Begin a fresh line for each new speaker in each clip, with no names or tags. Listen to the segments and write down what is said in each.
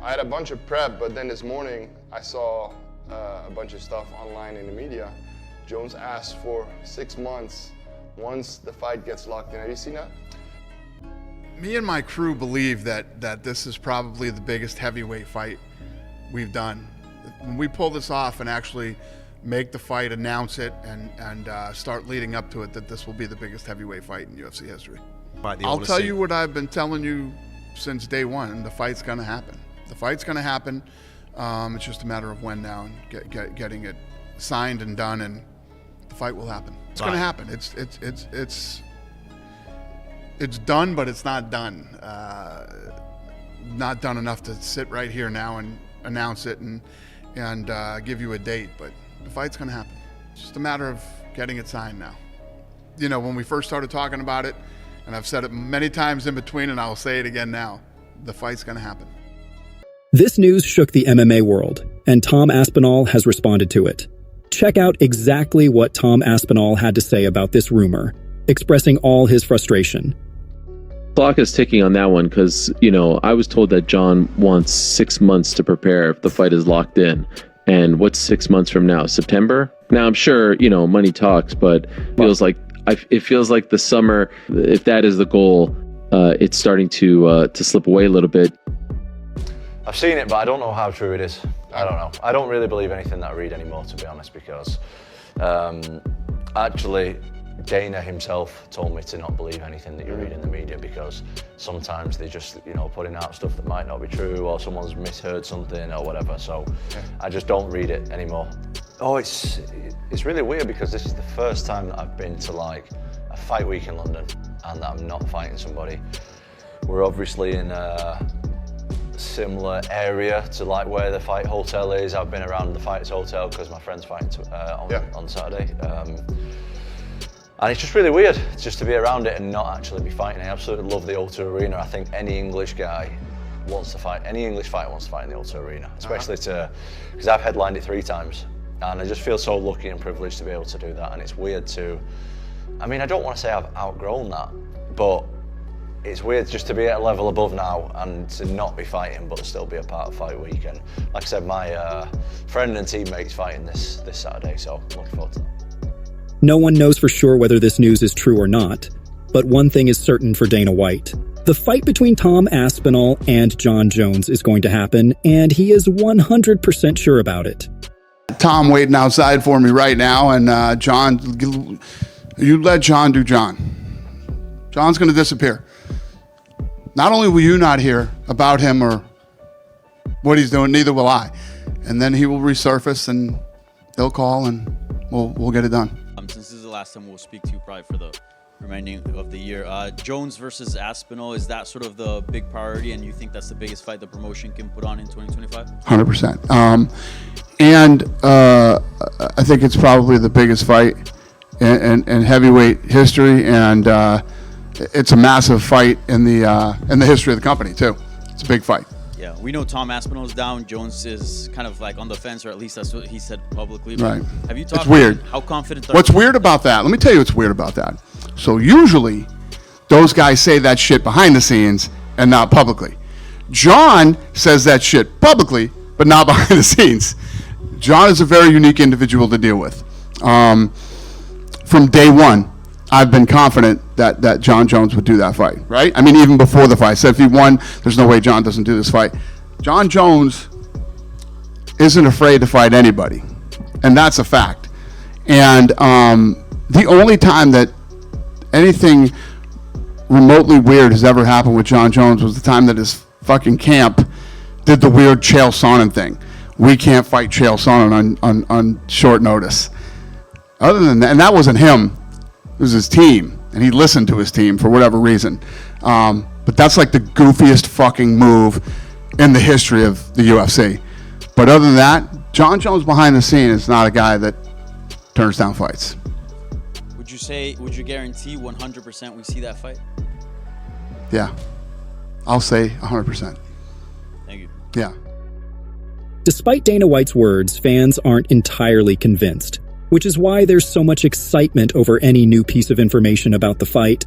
I had a bunch of prep, but then this morning I saw a bunch of stuff online in the media. Jones asked for 6 months once the fight gets locked in. Have you seen that?
Me and my crew believe that this is probably the biggest heavyweight fight we've done. When we pull this off and actually make the fight, announce it, and start leading up to it, that this will be the biggest heavyweight fight in UFC history. I'll tell you what I've been telling you since day one. The fight's going to happen. The fight's going to happen. It's just a matter of when now, and getting it signed and done, and the fight will happen. It's going to happen. It's done, but it's not done. Not done enough to sit right here now and announce it and give you a date, but the fight's going to happen. It's just a matter of getting it signed now. You know, when we first started talking about it, and I've said it many times in between, and I'll say it again now, the fight's going to happen.
This news shook the MMA world, and Tom Aspinall has responded to it. Check out exactly what Tom Aspinall had to say about this rumor, expressing all his frustration.
Clock is ticking on that one because, you know, I was told that John wants 6 months to prepare if the fight is locked in. And what's 6 months from now? September? Now, I'm sure, you know, money talks, but it feels like the summer, if that is the goal, it's starting to slip away a little bit.
I've seen it, but I don't know how true it is. I don't know. I don't really believe anything that I read anymore, to be honest, because actually, Dana himself told me to not believe anything that you read in the media, because sometimes they just, you know, putting out stuff that might not be true, or someone's misheard something or whatever. So I just don't read it anymore. Oh, it's really weird because this is the first time that I've been to like a fight week in London and that I'm not fighting somebody. We're obviously in a similar area to like where the fight hotel is. I've been around the fighters hotel because my friend's fighting on Saturday. And it's just really weird just to be around it and not actually be fighting. I absolutely love the O2 Arena. I think any English guy wants to fight, any English fighter wants to fight in the O2 Arena, especially because I've headlined it 3 times. And I just feel so lucky and privileged to be able to do that. And it's weird to, I mean, I don't want to say I've outgrown that, but it's weird just to be at a level above now and to not be fighting, but still be a part of fight week. And like I said, my friend and teammate's fighting this Saturday, so I'm looking forward to that.
No one knows for sure whether this news is true or not, but one thing is certain for Dana White. The fight between Tom Aspinall and Jon Jones is going to happen, and he is 100% sure about it.
Tom waiting outside for me right now, and John, you let John do John. John's going to disappear. Not only will you not hear about him or what he's doing, neither will I. And then he will resurface, and they'll call, and we'll get it done.
Since this is the last time we'll speak to you probably for the remaining of the year. Jones versus Aspinall, is that sort of the big priority, and you think that's the biggest fight the promotion can put on in 2025?
100%. I think it's probably the biggest fight in heavyweight history, and it's a massive fight in the history of the company too. It's a big fight.
Yeah, we know Tom Aspinall's down. Jones is kind of like on the fence, or at least that's what he said publicly.
Right.
Have you talked?
It's weird.
How confident?
What's weird about that? Let me tell you what's weird about that. So usually, those guys say that shit behind the scenes and not publicly. John says that shit publicly, but not behind the scenes. John is a very unique individual to deal with. From day one, I've been confident that Jon Jones would do that fight, right? I mean, even before the fight, I said if he won, there's no way John doesn't do this fight. Jon Jones isn't afraid to fight anybody, and that's a fact. And the only time that anything remotely weird has ever happened with Jon Jones was the time that his fucking camp did the weird Chael Sonnen thing. We can't fight Chael Sonnen on short notice. Other than that, and that wasn't him. It was his team, and he listened to his team for whatever reason. But that's like the goofiest fucking move in the history of the UFC. But other than that, Jon Jones behind the scene is not a guy that turns down fights.
Would you guarantee 100% we see that fight?
Yeah. I'll say 100%.
Thank you.
Yeah.
Despite Dana White's words, fans aren't entirely convinced, which is why there's so much excitement over any new piece of information about the fight.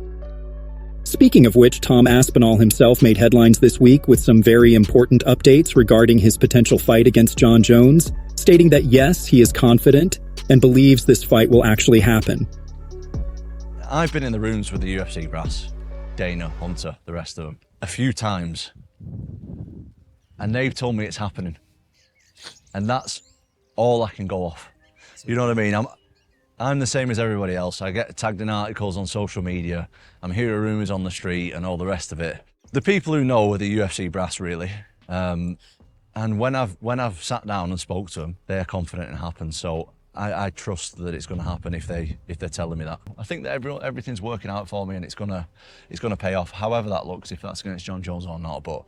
Speaking of which, Tom Aspinall himself made headlines this week with some very important updates regarding his potential fight against Jon Jones, stating that yes, he is confident and believes this fight will actually happen.
I've been in the rooms with the UFC brass, Dana, Hunter, the rest of them, a few times, and they've told me it's happening. And that's all I can go off. You know what I mean? I'm the same as everybody else. I get tagged in articles on social media. I'm hearing rumours on the street and all the rest of it. The people who know are the UFC brass, really. And when I've sat down and spoke to them, they're confident it happens. So I trust that it's going to happen if they're telling me that. I think that everything's working out for me and it's gonna pay off. However that looks, if that's against Jon Jones or not. But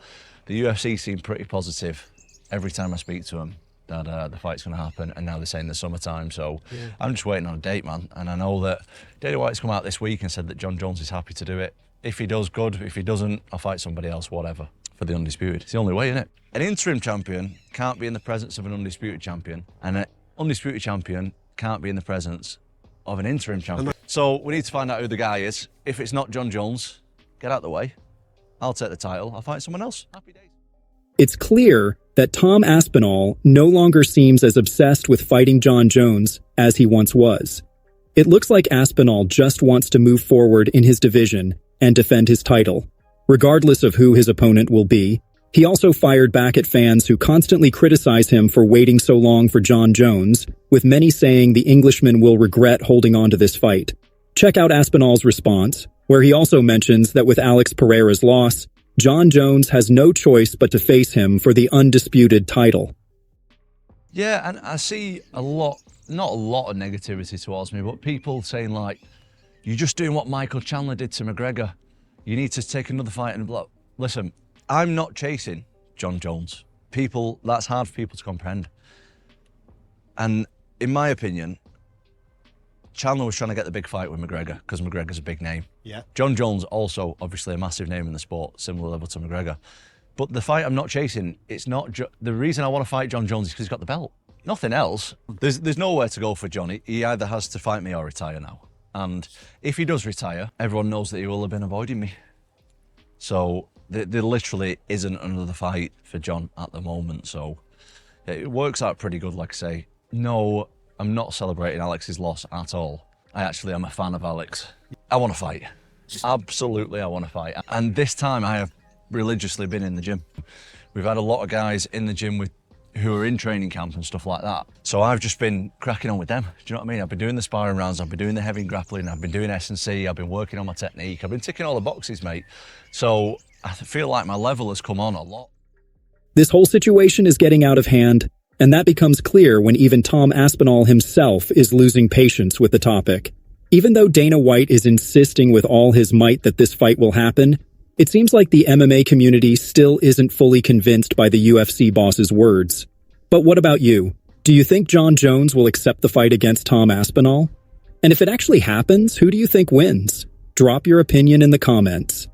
the UFC seem pretty positive every time I speak to them that the fight's going to happen, and now they're saying the summertime, so yeah. I'm just waiting on a date, man, and I know that Dana White's come out this week and said that Jon Jones is happy to do it. If he does, good. If he doesn't, I'll fight somebody else, whatever, for the undisputed. It's the only way, isn't it? An interim champion can't be in the presence of an undisputed champion, and an undisputed champion can't be in the presence of an interim champion. So we need to find out who the guy is. If it's not Jon Jones, get out of the way. I'll take the title. I'll fight someone else. Happy days.
It's clear that Tom Aspinall no longer seems as obsessed with fighting Jon Jones as he once was. It looks like Aspinall just wants to move forward in his division and defend his title, regardless of who his opponent will be. He also fired back at fans who constantly criticize him for waiting so long for Jon Jones, with many saying the Englishman will regret holding on to this fight. Check out Aspinall's response, where he also mentions that with Alex Pereira's loss, Jon Jones has no choice but to face him for the undisputed title.
Yeah, and I see not a lot of negativity towards me, but people saying like, you're just doing what Michael Chandler did to McGregor. You need to take another fight and blah. Listen, I'm not chasing Jon Jones. That's hard for people to comprehend. And in my opinion, Chandler was trying to get the big fight with McGregor because McGregor's a big name. Yeah. Jon Jones also obviously a massive name in the sport, similar level to McGregor. But the fight I'm not chasing, it's not the reason I want to fight Jon Jones is because he's got the belt. Nothing else. There's nowhere to go for Johnny. He either has to fight me or retire now. And if he does retire, everyone knows that he will have been avoiding me. So there literally isn't another fight for Jon at the moment. So it works out pretty good, like I say. No, I'm not celebrating Alex's loss at all. I actually am a fan of Alex. I want to fight. Absolutely, I want to fight. And this time I have religiously been in the gym. We've had a lot of guys in the gym who are in training camp and stuff like that. So I've just been cracking on with them. Do you know what I mean? I've been doing the sparring rounds, I've been doing the heavy grappling, I've been doing S&C, I've been working on my technique, I've been ticking all the boxes, mate. So I feel like my level has come on a lot.
This whole situation is getting out of hand, and that becomes clear when even Tom Aspinall himself is losing patience with the topic. Even though Dana White is insisting with all his might that this fight will happen, it seems like the MMA community still isn't fully convinced by the UFC boss's words. But what about you? Do you think Jon Jones will accept the fight against Tom Aspinall? And if it actually happens, who do you think wins? Drop your opinion in the comments.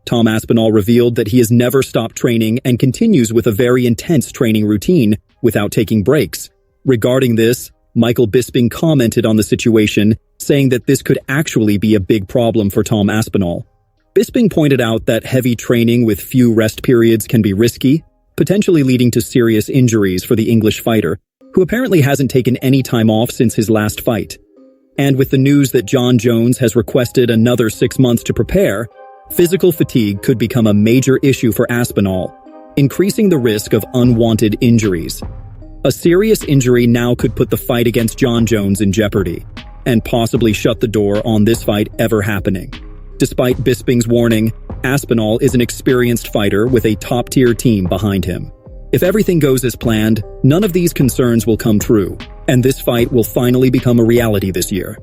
Tom Aspinall revealed that he has never stopped training and continues with a very intense training routine without taking breaks. Regarding this, Michael Bisping commented on the situation, saying that this could actually be a big problem for Tom Aspinall. Bisping pointed out that heavy training with few rest periods can be risky, potentially leading to serious injuries for the English fighter, who apparently hasn't taken any time off since his last fight. And with the news that Jon Jones has requested another 6 months to prepare, physical fatigue could become a major issue for Aspinall, increasing the risk of unwanted injuries. A serious injury now could put the fight against Jon Jones in jeopardy, and possibly shut the door on this fight ever happening. Despite Bisping's warning, Aspinall is an experienced fighter with a top-tier team behind him. If everything goes as planned, none of these concerns will come true, and this fight will finally become a reality this year.